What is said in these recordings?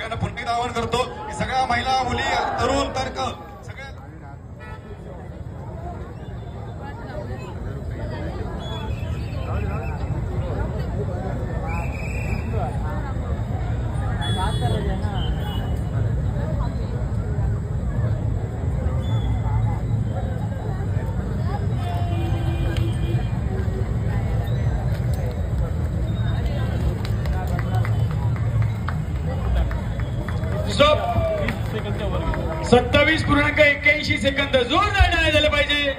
सगळ्यांना पुन्हा एकदा आवाहन करतो की सगळ्या महिला मुली तरुण तर्क सगळ्या स्टॉप 27.81 सेकंद जोरदार टाळ्या झाल्या पाहिजे.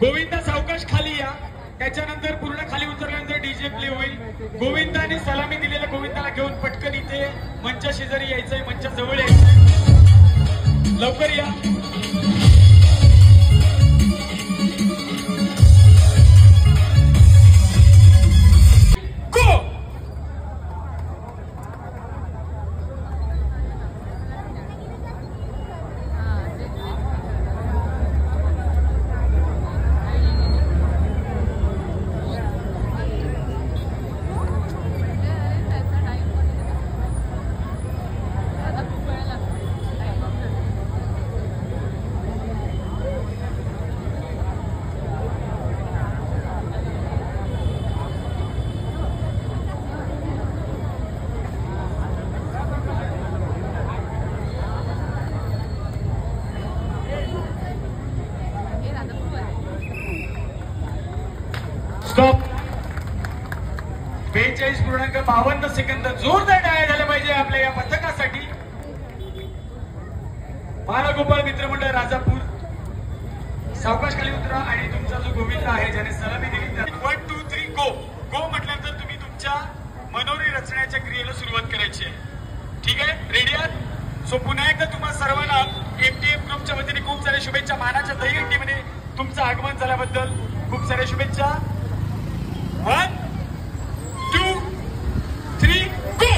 गोविंदा सावकाश खाली या, त्याच्यानंतर पूर्ण खाली उतरल्यानंतर डीजे प्ले होईल. गोविंदाने सलामी दिलेल्या गोविंदाला घेऊन पटकन इथे मंचा शेजारी यायचंय, मंचा जवळ यायचंय, लवकर या. स्टॉप 42.52 सेकंद जोरदार टाळ्या झाल्या पाहिजे आपल्या या पथकासाठी. बालगोपाळ मित्रमंडळ राजापूर सावकाश खाली उतरा आणि तुमचा जो गोविंद आहे ज्याने सलामी दिली त्या 1 2 3 गो गो म्हटल्यानंतर तुम्ही तुमच्या मनोरी रचण्याच्या क्रियेला सुरुवात करायची आहे. ठीक आहे, रेडी आहात? सो पुन्हा एकदा तुम्हा सर्वांना एमटीएफ ग्रुपच्या वतीने खूप साऱ्या शुभेच्छा. मानाच्या दहीहंडीमध्ये तुमचं आगमन झाल्याबद्दल खूप साऱ्या शुभेच्छा. 1 2 3 गो.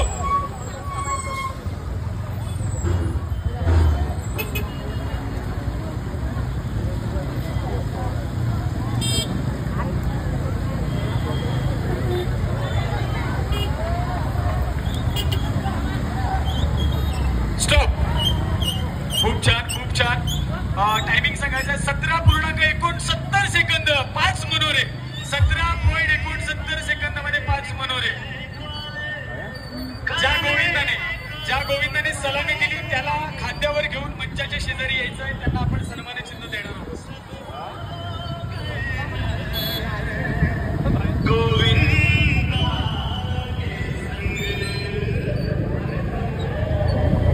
स्टॉप. खूप छान, खूप छान. टायमिंग सांगायचं 17.69 सेकंद 5 मनोरे. 17.69 सेकंदामध्ये 5 मनोरे. ज्या गोविंदाने सलामी दिली त्याला खांद्यावर घेऊन मंचाच्या शेजारी यायचंय, त्यांना आपण सन्मान चिन्ह देणार.